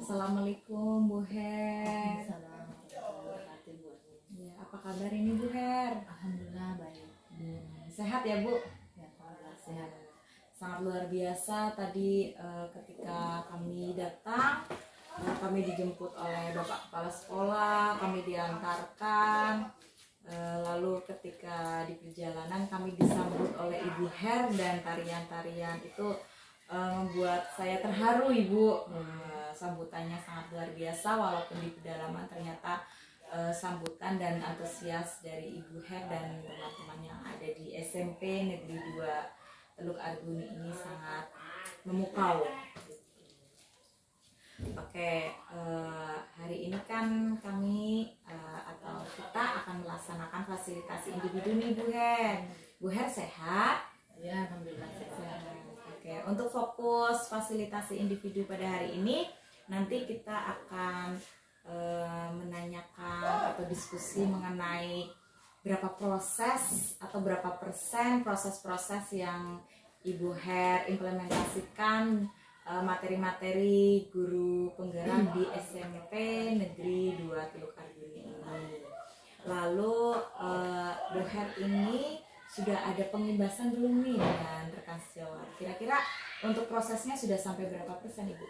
Assalamualaikum Bu Her. Ya, apa kabar ini Bu Her? Alhamdulillah baik. Sehat ya Bu? Ya, alhamdulillah sehat. Sangat luar biasa tadi ketika kami datang, kami dijemput oleh Bapak Kepala Sekolah, kami diantarkan. Lalu ketika di perjalanan kami disambut oleh Ibu Her dan tarian-tarian itu membuat saya terharu Ibu. Sambutannya sangat luar biasa walaupun di pedalaman ternyata sambutan dan antusias dari Ibu Her dan teman-teman yang ada di SMP Negeri 2 Teluk Arguni ini sangat memukau. Oke, hari ini kan kami atau kita akan melaksanakan fasilitasi individu nih Bu Her. Bu Her sehat? Ya, alhamdulillah sehat. Oke, untuk fokus fasilitasi individu pada hari ini, nanti kita akan menanyakan atau diskusi mengenai berapa proses atau berapa persen proses-proses yang Ibu Her implementasikan materi-materi guru penggerak di SMP Negeri 2 Teluk Arguni ini. Lalu Bu Her ini sudah ada pengibasan belum nih dengan rekan sejawat? Kira-kira untuk prosesnya sudah sampai berapa persen Ibu?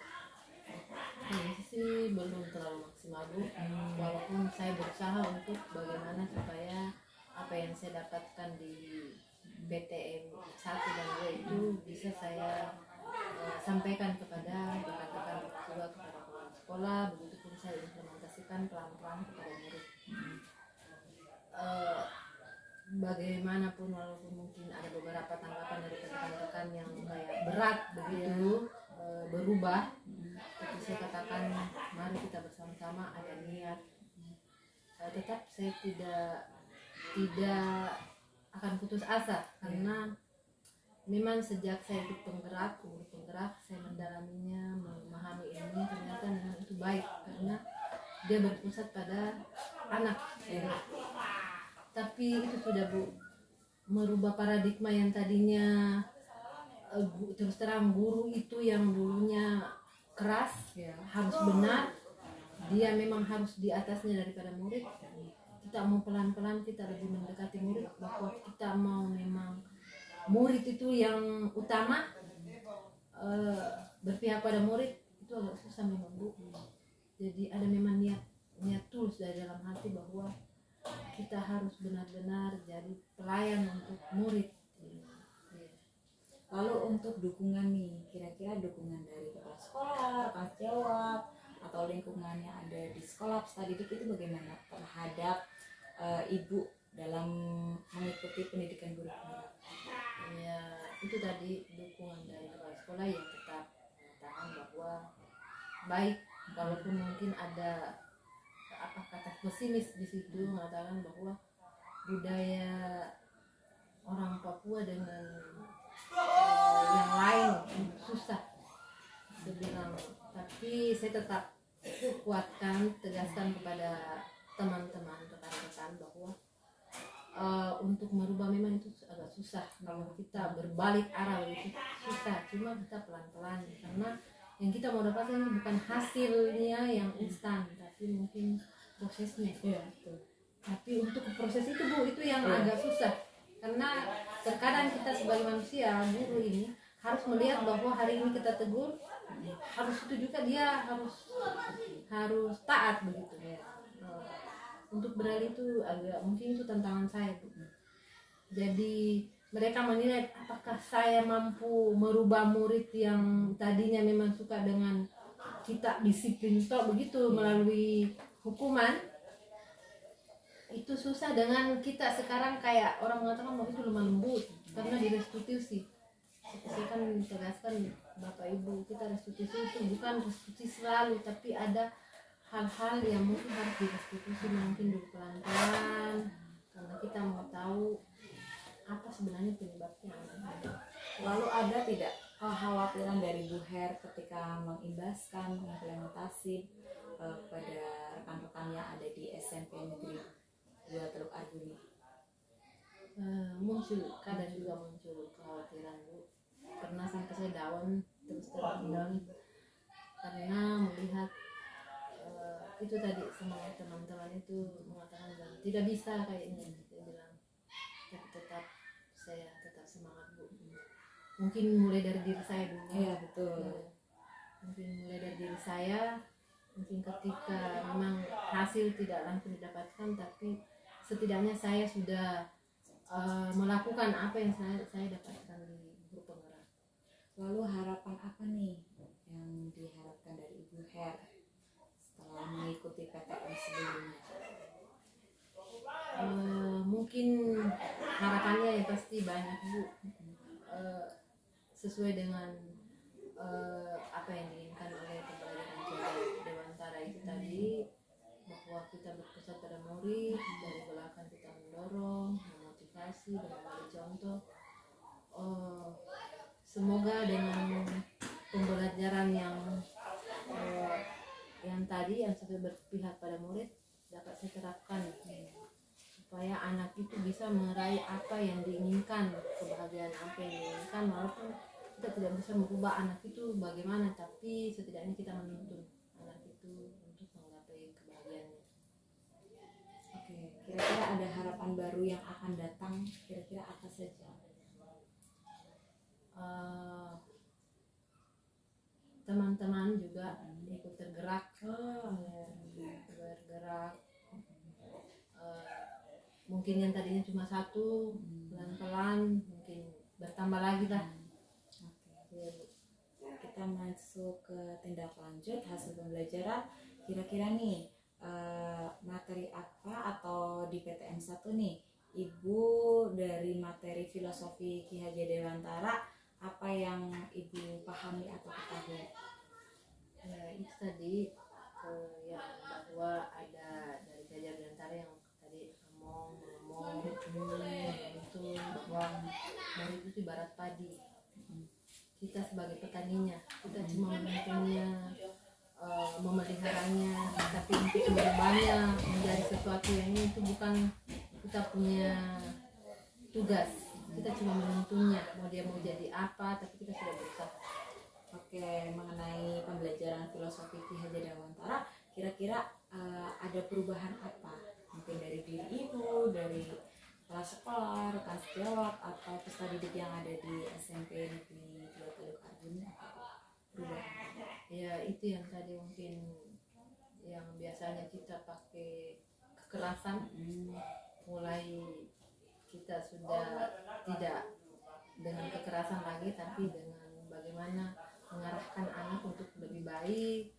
Ini sih belum terlalu maksimal Bu. Walaupun saya berusaha untuk bagaimana supaya apa yang saya dapatkan di BTM 1 dan 2 itu bisa saya sampaikan kepada rekan-rekan juga kepada kepala sekolah, begitupun saya implementasikan pelan-pelan kepada murid. Bagaimanapun walaupun mungkin ada beberapa tanggapan dari rekan-rekan yang kayak berat begitu berubah, tapi saya katakan mari kita bersama-sama ada niat. Tetap saya tidak akan putus asa karena memang sejak saya ikut penggerak saya mendalaminya, memahami ini, ternyata memang itu baik karena dia berpusat pada anak. Tapi itu sudah Bu merubah paradigma yang tadinya terus terang guru itu yang dulunya keras, harus benar, dia memang harus di atasnya daripada murid. Kita mau pelan-pelan kita lebih mendekati murid, bahwa kita mau memang murid itu yang utama, berpihak pada murid itu agak susah memang Bu. Jadi ada memang niat tulus dari dalam hati bahwa kita harus benar-benar jadi pelayan untuk murid. Lalu untuk dukungan nih, kira-kira dukungan dari kepala sekolah, rekan sejawat, atau lingkungan yang ada di sekolah peserta didik itu bagaimana terhadap Ibu dalam mengikuti pendidikan guru penggerak? Ya, itu tadi dukungan dari kepala sekolah yang tetap mengatakan bahwa baik, walaupun mungkin ada kata pesimis di situ mengatakan bahwa budaya orang Papua dengan yang lain susah dibilang, tapi saya tetap kuatkan, tegaskan kepada teman-teman rekan-rekan bahwa untuk merubah memang itu agak susah. Kalau kita berbalik arah itu susah, cuma kita pelan-pelan karena yang kita mau dapatkan ini bukan hasilnya yang instan, tapi mungkin prosesnya. Tapi untuk proses itu Bu, itu yang agak susah karena terkadang kita sebagai manusia guru ini harus melihat bahwa hari ini kita tegur, harus itu juga dia harus taat begitu. Untuk beralih itu agak mungkin itu tantangan saya Bu. Jadi mereka menilai apakah saya mampu merubah murid yang tadinya memang suka dengan kita disiplin toh begitu melalui hukuman. Itu susah dengan kita sekarang kayak orang mengatakan bahwa itu lemah lembut karena direstitusi. Saya kan tegaskan Bapak Ibu, kita restitusi itu bukan restitusi selalu, tapi ada hal-hal yang mungkin harus direstitusi mungkin dulu pelan-pelan karena kita mau tahu apa sebenarnya penyebabnya. Lalu ada tidak kekhawatiran dari Bu Her ketika mengimbaskan implementasi kepada rekan-rekan yang ada di SMP Negeri 2 Teluk Arguni? Muncul, kadang juga muncul kekhawatiran Bu. Pernah sampai saya down, terus down karena melihat itu tadi semangat teman-teman itu mengatakan bilang, tidak bisa kayaknya, dia bilang, tapi tetap saya tetap semangat Bu. Mungkin mulai dari diri saya dulu. Iya betul. Ya, mungkin mulai dari diri saya, mungkin ketika memang hasil tidak langsung didapatkan, tapi setidaknya saya sudah melakukan apa yang saya dapatkan di grup penggerak. Lalu harapan apa nih yang diharapkan dari Ibu Her setelah mengikuti PTM sebelumnya? Mungkin harapannya ya pasti banyak Bu, sesuai dengan apa yang diinginkan oleh pembelajaran Ki Dewantara itu tadi, bahwa kita berpusat pada murid, dari belakang kita mendorong, memotivasi dan memberi contoh. Semoga dengan pembelajaran yang tadi yang sudah berpihak pada murid dapat saya terapkan, supaya anak itu bisa meraih apa yang diinginkan, kebahagiaan apa yang diinginkan, walaupun kita tidak bisa merubah anak itu bagaimana, tapi setidaknya kita menuntun anak itu untuk menggapai kebahagiaannya. Oke, kira-kira ada harapan baru yang akan datang, kira-kira apa saja? Teman-teman juga ikut tergerak, bergerak. Mungkin yang tadinya cuma satu, pelan-pelan mungkin bertambah lagi lah. Oke. Kita masuk ke tindak lanjut hasil pembelajaran. Kira-kira nih materi apa atau di PTM 1 nih Ibu dari materi filosofi Ki Hajar Dewantara apa yang Ibu pahami atau ketahui? Ya itu tadi yang bahwa ada dari Ki Hajar Dewantara yang tadi ngomong itu bahwa murid itu ibarat padi, kita sebagai petaninya, kita cuma menentunya, memeliharanya, tapi untuk merubahnya menjadi sesuatu yang ini itu bukan kita punya tugas, kita cuma menentunya mau dia mau jadi apa, tapi kita sudah berusaha. Oke, mengenai pembelajaran filosofi Ki Hajar Dewantara, kira-kira ada perubahan apa? Mungkin dari diri Ibu, dari kepala sekolah, rekan sejawat, atau peserta didik yang ada di SMP Negeri 2 Teluk Arjuna, perubahan? Ya itu yang tadi mungkin yang biasanya kita pakai kekerasan, mulai kita sudah tidak dengan kekerasan lagi, tapi dengan bagaimana mengarahkan anak untuk lebih baik,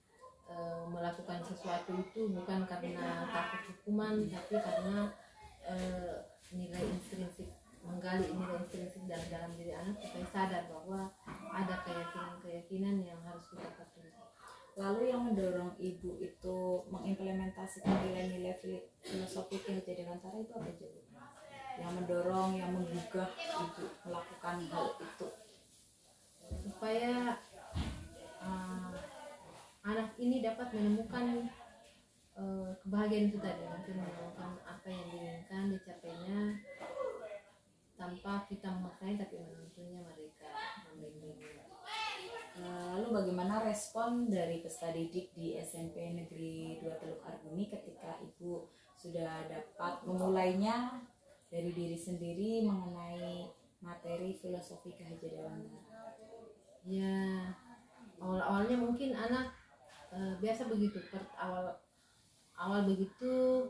melakukan sesuatu itu bukan karena takut hukuman, tapi karena nilai intrinsik, menggali nilai intrinsik dalam diri anak supaya sadar bahwa ada keyakinan-keyakinan yang harus kita patuhi. Lalu yang mendorong Ibu itu mengimplementasikan nilai-nilai filosofi Ki Hajar Dewantara itu apa aja, Bu? Yang mendorong, yang menggugah Ibu melakukan hal itu? Supaya anak ini dapat menemukan kebahagiaan itu tadi, mungkin menemukan apa yang diinginkan, dicapainya tanpa kita memaksanya, tapi menuntunnya mereka, membimbingnya. Lalu bagaimana respon dari peserta didik di SMP Negeri 2 Teluk Arjuna ketika Ibu sudah dapat memulainya dari diri sendiri mengenai materi filosofi Ki Hajar Dewantara? Ya, awal-awalnya mungkin anak biasa begitu, awal begitu,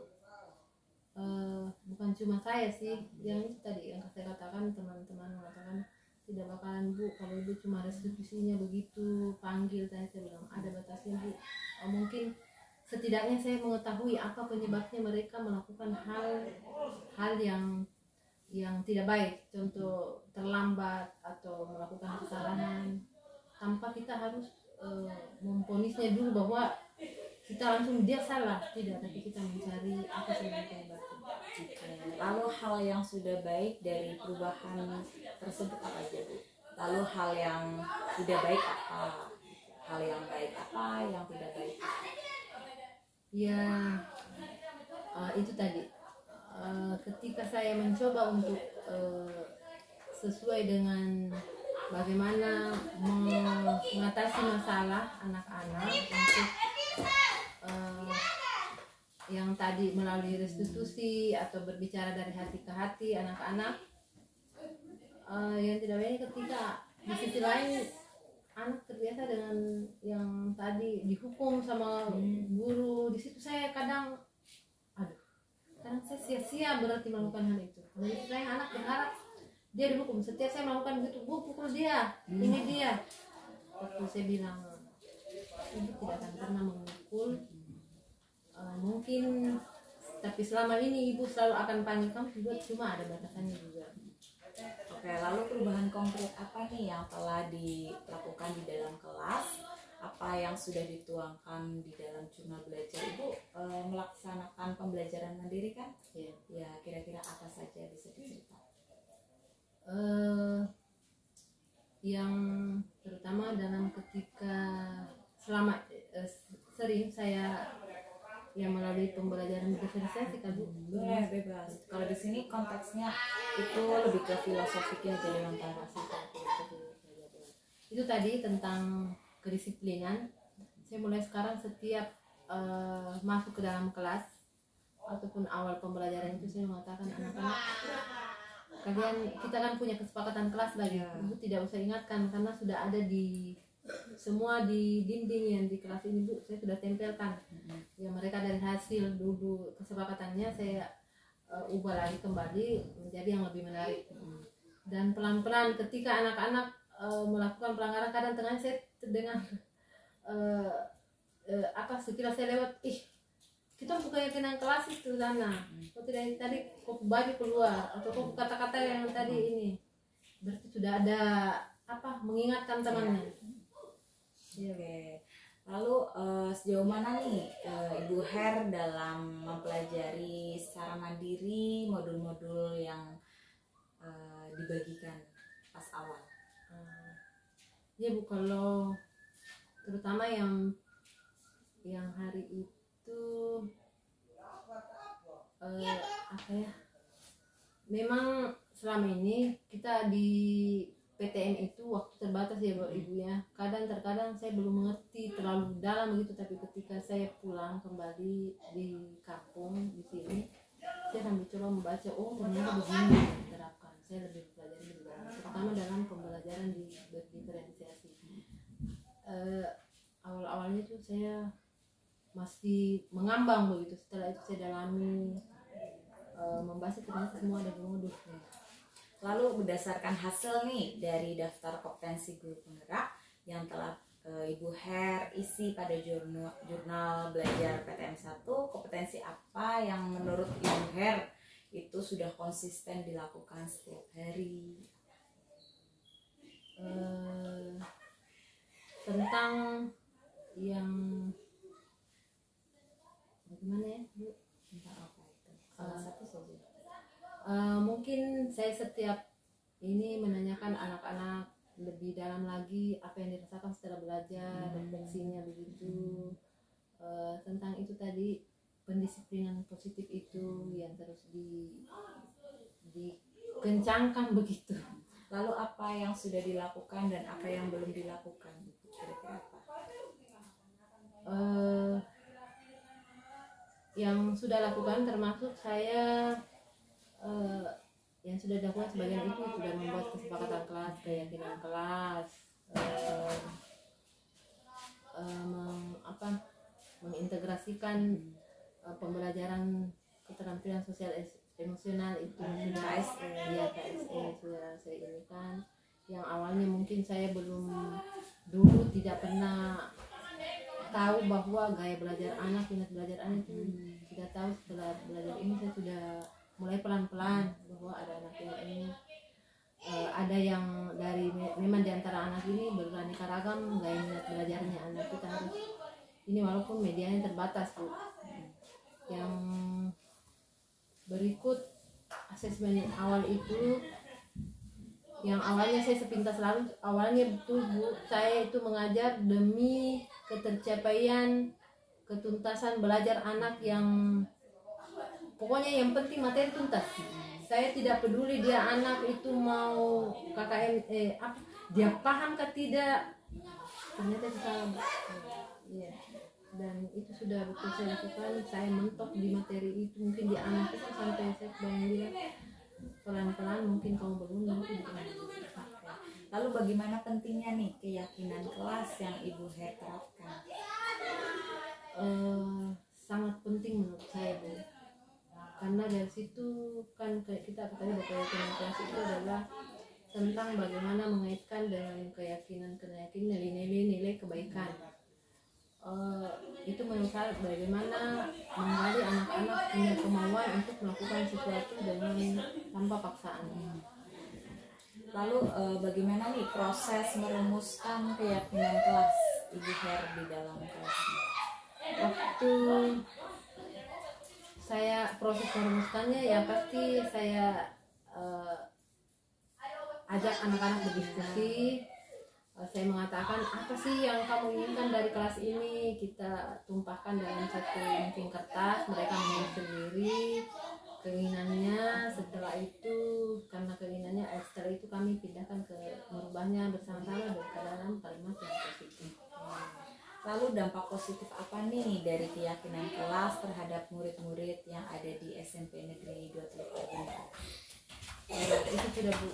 bukan cuma saya sih, yang itu tadi yang saya katakan, teman-teman mengatakan tidak bakalan Bu, kalau Ibu cuma restitusinya begitu, panggil saya bilang ada batasnya Bu. Mungkin setidaknya saya mengetahui apa penyebabnya mereka melakukan hal yang tidak baik, contoh terlambat atau melakukan kesalahan, tanpa kita harus memponisnya dulu bahwa kita langsung dia salah, tidak, tapi kita mencari apa sebenarnya penyebabnya. Lalu hal yang sudah baik dari perubahan tersebut apa aja, Bu? Lalu hal yang tidak baik apa? Hal yang baik apa, yang tidak baik? Ya itu tadi, ketika saya mencoba untuk sesuai dengan bagaimana mengatasi masalah anak-anak untuk yang tadi melalui restitusi atau berbicara dari hati ke hati anak-anak, yang tidak lain ketika di sisi lain anak terbiasa dengan yang tadi dihukum sama guru, di situ saya kadang saya sia-sia berarti melakukan hal itu. Jadi saya anak berharap dia dihukum. Setiap saya melakukan begitu, bu pukul dia, ini dia. Waktu saya bilang ibu tidak akan pernah memukul, mungkin, tapi selama ini ibu selalu akan panggil kamu juga, cuma ada batasannya juga. Oke, lalu perubahan konkret apa nih yang telah dilakukan di dalam kelas? Apa yang sudah dituangkan di dalam jurnal belajar? Ibu melaksanakan pembelajaran mandiri kan? Ya. Ya, kira-kira apa saja bisa diceritakan? Yang terutama dalam ketika selama sering saya yang melalui pembelajaran diferensiasi kan Bu? Boleh, bebas. Kalau di sini konteksnya itu lebih ke filosofiknya aja yang itu tadi tentang kedisiplinan. Saya mulai sekarang setiap masuk ke dalam kelas ataupun awal pembelajaran itu saya mengatakan anak-anak, kita kan punya kesepakatan kelas lagi, Ibu tidak usah ingatkan karena sudah ada di semua di dinding yang di kelas ini Bu, saya sudah tempelkan. Ya mereka dari hasil dulu kesepakatannya saya ubah lagi kembali menjadi yang lebih menarik. Dan pelan-pelan ketika anak-anak melakukan pelanggaran, kadang tengah saya terdengar sekilas saya lewat, kita bukannya kenang kelas itu sana, kok tidak tadi kok baju keluar atau kok kata-kata yang tadi ini, berarti sudah ada mengingatkan temannya. Oke. Lalu sejauh mana nih Ibu Her dalam mempelajari secara mandiri modul-modul yang dibagikan pas awal? Ya Bu, kalau terutama yang hari itu memang selama ini kita di PTN itu waktu terbatas ya Bu, Ibu ya. Terkadang saya belum mengerti terlalu dalam begitu, tapi ketika saya pulang kembali di kampung di sini, saya akan coba membaca, ternyata begini diterapkan. Saya lebih belajar lebih dalam, terutama dalam pembelajaran di diferensiasi. Awal-awalnya tuh saya masih mengambang begitu, setelah itu saya dalami, membahas ternyata semua ada di modul. Lalu berdasarkan hasil nih dari daftar kompetensi guru penggerak yang telah Ibu Her isi pada jurnal belajar PTN 1, kompetensi apa yang menurut Ibu Her itu sudah konsisten dilakukan setiap hari? Tentang yang bagaimana ya Bu? Tentang apa itu? Salah satu saja. Mungkin saya setiap ini menanyakan anak-anak lebih dalam lagi apa yang dirasakan setelah belajar, refleksinya begitu, tentang itu tadi pendisiplinan positif itu yang terus dikencangkan begitu. Lalu apa yang sudah dilakukan dan apa yang belum dilakukan? Kira-kira apa? Yang sudah lakukan termasuk saya yang sudah dilakukan sebagian itu sudah membuat kesepakatan kelas, keyakinan kelas, mengintegrasikan pembelajaran keterampilan sosial emosional itu KSE, ya KSE sudah saya ini kan, yang awalnya mungkin saya dulu tidak pernah tahu bahwa gaya belajar anak, minat belajar anak itu tidak tahu. Setelah belajar ini saya sudah mulai pelan-pelan bahwa ada anak yang ini, ada yang dari memang diantara anak ini beraneka ragam gaya minat belajarnya anak, kita harus ini walaupun medianya terbatas Bu. Yang berikut asesmen awal itu, yang awalnya saya sepintas lalu, awalnya betul Bu, saya itu mengajar demi ketercapaian ketuntasan belajar anak, yang pokoknya yang penting materi tuntas. Saya tidak peduli dia anak itu mau KKN dia paham ke tidak, ternyata itu salah. dan itu sudah betul saya lakukan. Saya mentok di materi itu, mungkin di anak itu sampai saya bayang bilang pelan-pelan mungkin kamu belum nanti di anak. Lalu bagaimana pentingnya nih keyakinan kelas yang Ibu Her terapkan? Sangat penting menurut saya, Bu, karena dari situ kan kita katanya bahwa keyakinan kelas itu adalah tentang bagaimana mengaitkan dengan keyakinan nilai-nilai kebaikan. Itu menurut saya bagaimana menggali anak-anak punya kemauan untuk melakukan sesuatu dengan tanpa paksaan. Lalu bagaimana nih proses merumuskan keyakinan kelas Ibu Her di dalam kelas? Waktu saya proses merumuskannya ya pasti saya ajak anak-anak berdiskusi. Saya mengatakan apa sih yang kamu inginkan dari kelas ini, kita tumpahkan dalam satu mungkin kertas, mereka menulis sendiri keinginannya. Setelah itu karena keinginannya setelah itu kami pindahkan ke merubahnya bersama-sama dan ke dalam kalimat yang positif. Lalu dampak positif apa nih dari keyakinan kelas terhadap murid-murid yang ada di SMP Negeri 2 Teluk Jakarta? Itu sudah, Bu,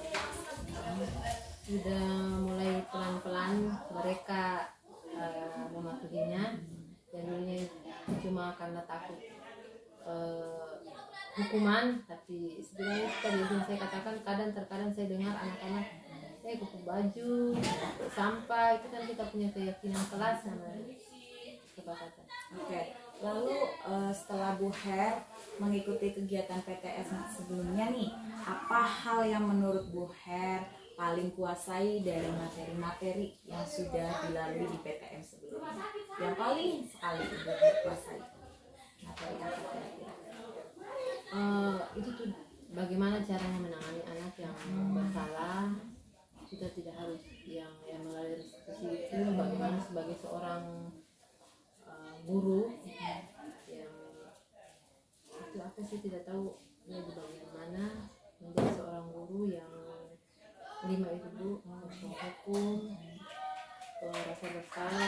sudah mulai pelan-pelan mereka mematuhinya. Dan dulunya cuma karena takut hukuman, tapi sebenarnya tadi yang saya katakan terkadang saya dengar anak-anak kupu baju sampah, itu kan kita punya keyakinan kelas sama kesepakatan. Oke. Lalu setelah Bu Her mengikuti kegiatan PTS sebelumnya nih, apa hal yang menurut Bu Her paling kuasai dari materi-materi yang sudah dilalui di PTM sebelumnya? Yang paling sekali Ibu Her kuasai materi apa kira-kira? Itu tuh bagaimana caranya menangani anak yang bersalah. Kita tidak harus yang melalui restitusi itu, bagaimana sebagai seorang guru yang itu apa sih tidak tahu dia di bagian mana, menjadi seorang guru yang 5 itu, Bu, hukum, rasa bersalah,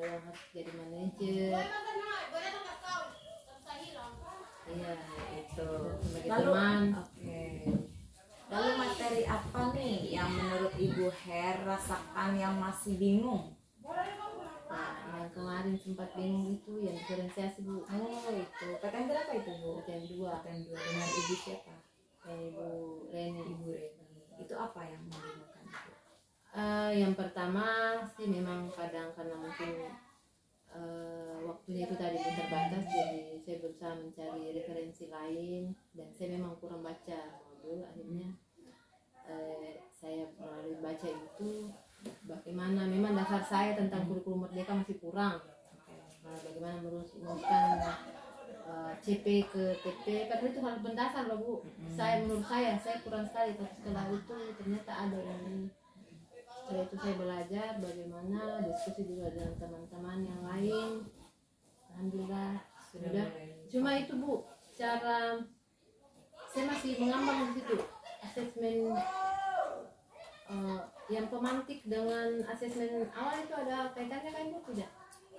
yang harus jadi manajer, iya itu sebagai teman. Oke. Lalu materi apa nih yang menurut Ibu Her rasakan yang masih bingung? Nah, yang kemarin sempat bingung itu yang diferensiasi, Bu. Oh, itu PTM berapa itu, Bu? PTM 2. PTM 2 dengan Ibu siapa? Ibu Reni. Ibu Reni. Itu apa yang membingungkan itu? Yang pertama sih memang kadang karena mungkin waktunya itu tadi terbatas, jadi saya berusaha mencari referensi lain dan saya memang kurang baca modul. Akhirnya saya melalui baca itu bagaimana memang dasar saya tentang kurikulum merdeka masih kurang. Bagaimana merumuskan CP ke TP, padahal itu hal mendasar loh, Bu. Menurut saya kurang sekali, tapi setelah itu ternyata ada yang setelah itu saya belajar bagaimana diskusi juga dengan teman-teman yang lain. Alhamdulillah sudah. Cuma itu, Bu, cara saya masih mengambang di situ. Asesmen yang pemantik dengan asesmen awal itu ada kaitannya kan, Bu? Tidak?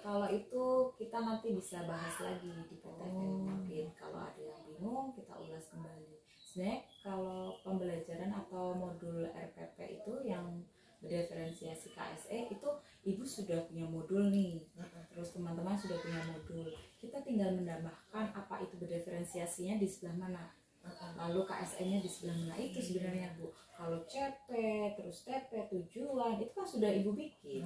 Kalau itu kita nanti bisa bahas lagi di PTM. Mungkin kalau ada yang bingung kita ulas kembali. Sebenarnya kalau pembelajaran atau modul RPP itu yang berdiferensiasi KSE itu Ibu sudah punya modul nih, terus teman-teman sudah punya modul, kita tinggal menambahkan apa itu berdiferensiasinya di sebelah mana, lalu KSE-nya di sebelah mana. Itu sebenarnya, Bu. Kalau CP terus TP tujuan itu kan sudah Ibu bikin.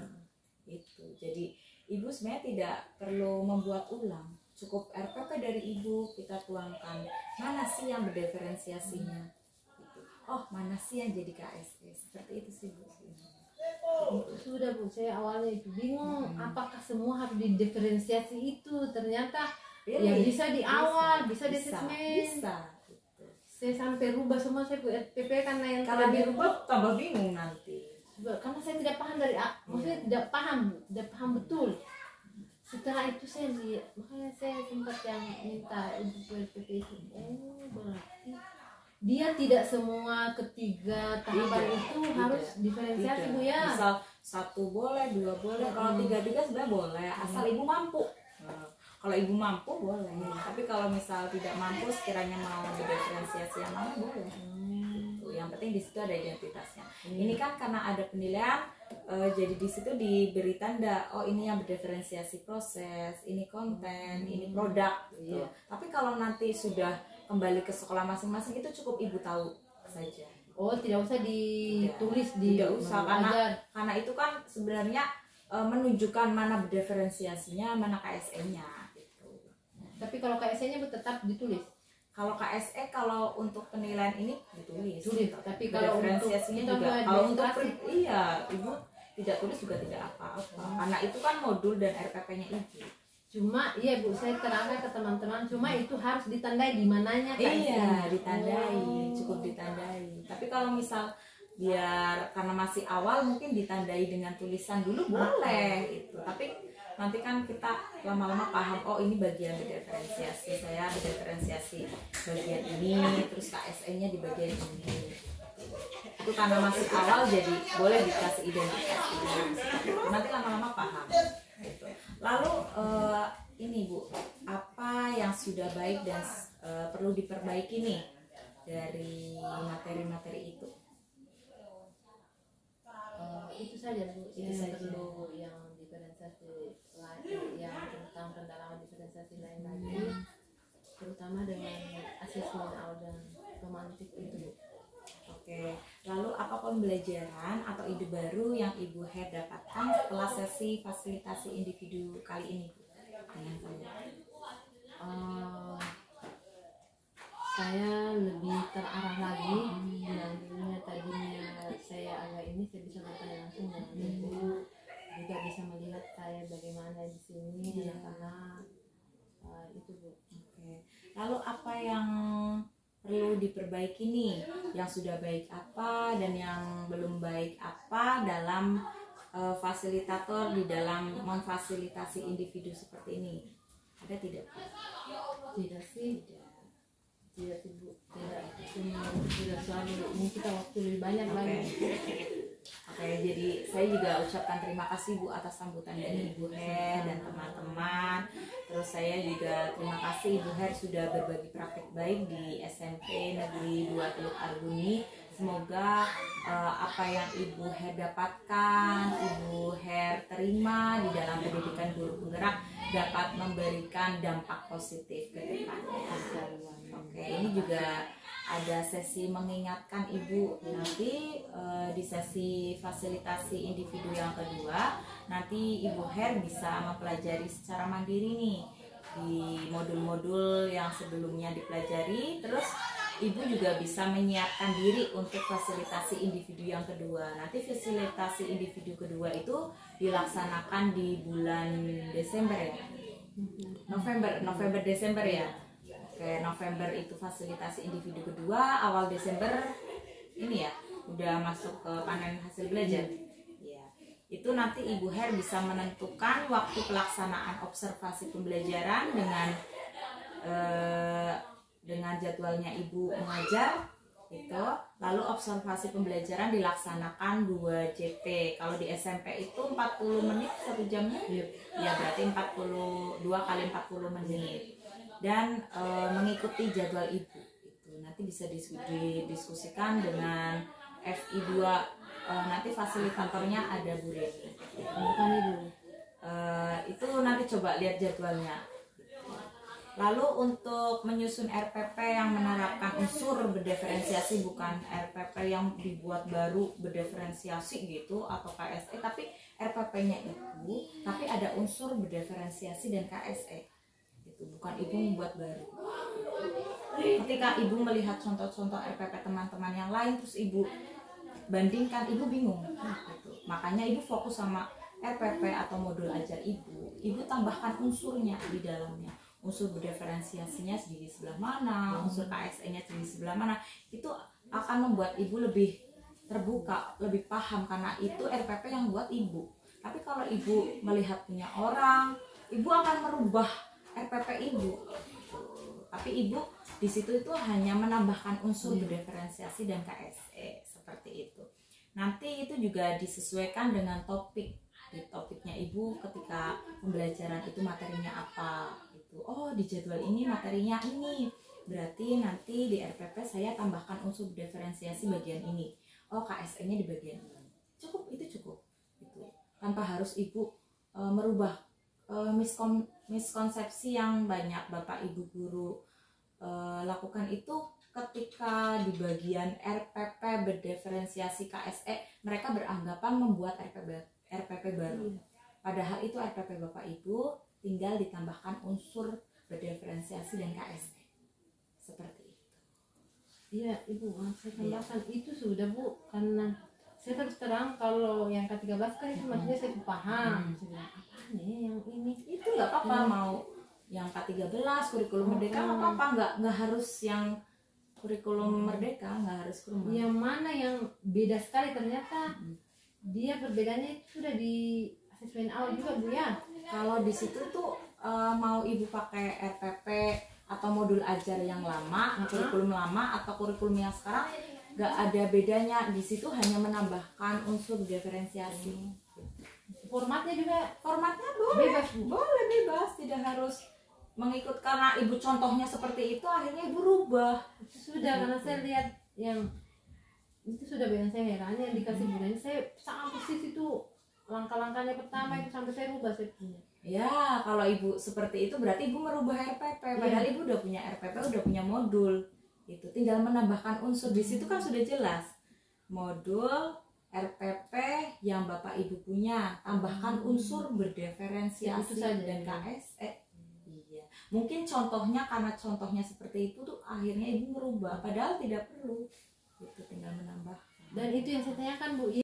Itu jadi Ibu sebenarnya tidak perlu membuat ulang, cukup RPP dari Ibu kita tuangkan mana sih yang berdiferensiasinya gitu. Oh, mana sih yang jadi KSE, seperti itu sih, Bu. Sudah, Bu, saya awalnya itu bingung apakah semua harus didiferensiasi itu. Ternyata ya bisa di awal, bisa di asesmen. Bisa. Gitu. Saya sampai rubah semua, saya RPP karena yang kalau dirubah tambah bingung nanti. Karena saya tidak paham dari maksudnya tidak paham betul. Setelah itu saya lihat, makanya saya sempat yang minta untuk RPP itu. Oh, berarti dia tidak semua ketiga tahapan itu harus diferensiasi, Bu, ya. Misal satu boleh, dua boleh, kalau tiga sebenarnya boleh, asal ibu mampu. Kalau ibu mampu boleh, tapi kalau misal tidak mampu sekiranya mau diferensiasi yang mana boleh. Gitu. Yang penting di situ ada identitasnya. Ini kan karena ada penilaian, jadi di situ diberi tanda, oh ini yang berdiferensiasi proses, ini konten, ini produk. Gitu. Tapi kalau nanti sudah kembali ke sekolah masing-masing itu cukup ibu tahu saja. Oh, tidak usah ditulis tidak usah karena itu kan sebenarnya menunjukkan mana diferensiasinya, mana KSE-nya gitu. Tapi kalau KSE-nya tetap ditulis. Kalau KSE kalau untuk penilaian ini ditulis. Tapi kalau diferensiasinya juga kalau untuk iya, ibu tidak tulis juga tidak apa-apa. Karena itu kan modul dan RPP-nya ibu. Cuma iya Bu, saya terangkan ke teman-teman, cuma itu harus ditandai di mananya kan? Iya, ditandai, cukup ditandai. Tapi kalau misal biar karena masih awal mungkin ditandai dengan tulisan dulu boleh itu. Tapi nanti kan kita lama-lama paham, oh ini bagian diferensiasi, saya diferensiasi bagian ini, terus KSE-nya di bagian ini. Itu karena masih awal jadi boleh dikasih identitas. Nanti lama-lama paham. Gitu. Lalu ini Bu, apa yang sudah baik dan perlu diperbaiki nih dari materi-materi itu? Itu saja Bu, itu saja. Perlu yang diferensiasi lain, yang tentang pendalaman diferensiasi lain lagi, terutama dengan asesmen awal dan pemantik itu Bu. Oke, lalu apa pembelajaran atau ide baru yang Ibu Her dapatkan setelah sesi fasilitasi individu kali ini, Bu? Dengan saya lebih terarah lagi. Yang dulunya tadinya saya agak ini, saya bisa bertanya langsung dengan Ibu, juga bisa melihat saya bagaimana di sini, karena itu Bu. Oke, lalu apa yang perlu diperbaiki nih, yang sudah baik apa dan yang belum baik apa dalam fasilitator di dalam memfasilitasi individu seperti ini? Ada tidak? Tidak sih, tidak sih Bu, tidak selalu, ini kita waktu lebih banyak lagi. Oke, jadi saya juga ucapkan terima kasih Bu atas sambutan dari Ibu Her dan teman-teman. Terus saya juga terima kasih Ibu Her sudah berbagi praktik baik di SMP Negeri 2 Teluk Arguni. Semoga apa yang Ibu Her dapatkan, Ibu Her terima di dalam pendidikan guru penggerak dapat memberikan dampak positif ke depannya. Oke, ini juga ada sesi mengingatkan Ibu nanti di sesi fasilitasi individu yang kedua, nanti Ibu Her bisa mempelajari secara mandiri nih di modul-modul yang sebelumnya dipelajari. Terus Ibu juga bisa menyiapkan diri untuk fasilitasi individu yang kedua. Nanti fasilitasi individu kedua itu dilaksanakan di bulan Desember ya, November Desember ya. Oke, November itu fasilitasi individu kedua, awal Desember ini ya udah masuk ke panen hasil belajar. Ya, itu nanti Ibu Her bisa menentukan waktu pelaksanaan observasi pembelajaran dengan jadwalnya Ibu mengajar gitu. Lalu observasi pembelajaran dilaksanakan 2 JP. Kalau di SMP itu 40 menit 1 jamnya. Ya berarti 42 kali 40 menit. Dan mengikuti jadwal Ibu itu nanti bisa didiskusikan dengan FI2. Nanti fasilitatornya ada Bu Reni. Bukan Ibu. Itu nanti coba lihat jadwalnya. Lalu untuk menyusun RPP yang menerapkan unsur berdiferensiasi, bukan RPP yang dibuat baru berdiferensiasi gitu atau KSE, tapi RPP-nya itu tapi ada unsur berdiferensiasi dan KSE. Bukan Ibu membuat baru. Ketika Ibu melihat contoh-contoh RPP teman-teman yang lain terus Ibu bandingkan, Ibu bingung gitu. Makanya Ibu fokus sama RPP atau modul ajar Ibu tambahkan unsurnya di dalamnya. Unsur berdiferensiasinya di sebelah mana, unsur KSE-nya di sebelah mana. Itu akan membuat Ibu lebih terbuka, lebih paham, karena itu RPP yang buat Ibu. Tapi kalau Ibu melihat punya orang, Ibu akan merubah RPP Ibu. Tapi Ibu di situ itu hanya menambahkan unsur berdiferensiasi dan KSE seperti itu. Nanti itu juga disesuaikan dengan topik. Di topiknya ibu ketika pembelajaran itu materinya apa gitu. Oh, di jadwal ini materinya ini, berarti nanti di RPP saya tambahkan unsur diferensiasi bagian ini. Oh, KSE nya di bagian ini. Cukup, itu cukup gitu. Tanpa harus ibu merubah miskonsepsi yang banyak Bapak Ibu guru lakukan itu. Ketika di bagian RPP berdiferensiasi KSE, mereka beranggapan membuat RPP baru. Padahal itu RPP Bapak Ibu, tinggal ditambahkan unsur berdiferensiasi dan KSE. Seperti itu. Iya Ibu, saya tambahkan itu sudah Bu, karena saya terus terang kalau yang ke-13 kan itu maksudnya saya paham. Saya bilang, apa nih yang ini? Itu nggak apa-apa, mau yang K13 kurikulum merdeka nggak apa-apa, nggak harus yang kurikulum merdeka, nggak harus kurikulum. Yang mana yang beda sekali ternyata dia perbedaannya itu sudah di asesmen awal juga Bu ya. Kalau di situ tuh mau ibu pakai RPP atau modul ajar yang lama, kurikulum lama atau kurikulum yang sekarang, nggak ada bedanya. Di situ hanya menambahkan unsur diferensiasi. Formatnya juga Formatnya boleh, bebas Bu. boleh bebas, tidak harus mengikut karena ibu contohnya seperti itu akhirnya ibu rubah. Itu sudah karena saya lihat yang itu sudah bilang saya heran yang dikasih Bu Nani, saya sangat persis itu langkah-langkahnya pertama itu sampai saya rubah saya punya. Ya, kalau ibu seperti itu berarti ibu merubah RPP. Padahal ibu udah punya RPP, udah punya modul. Itu tinggal menambahkan unsur. Di situ kan sudah jelas. Modul RPP yang Bapak Ibu punya, tambahkan unsur berdiferensiasi dan KSE. Iya. Mungkin contohnya karena contohnya seperti itu tuh akhirnya ibu merubah, padahal tidak perlu. Itu tinggal menambah. Dan itu yang saya tanyakan Bu,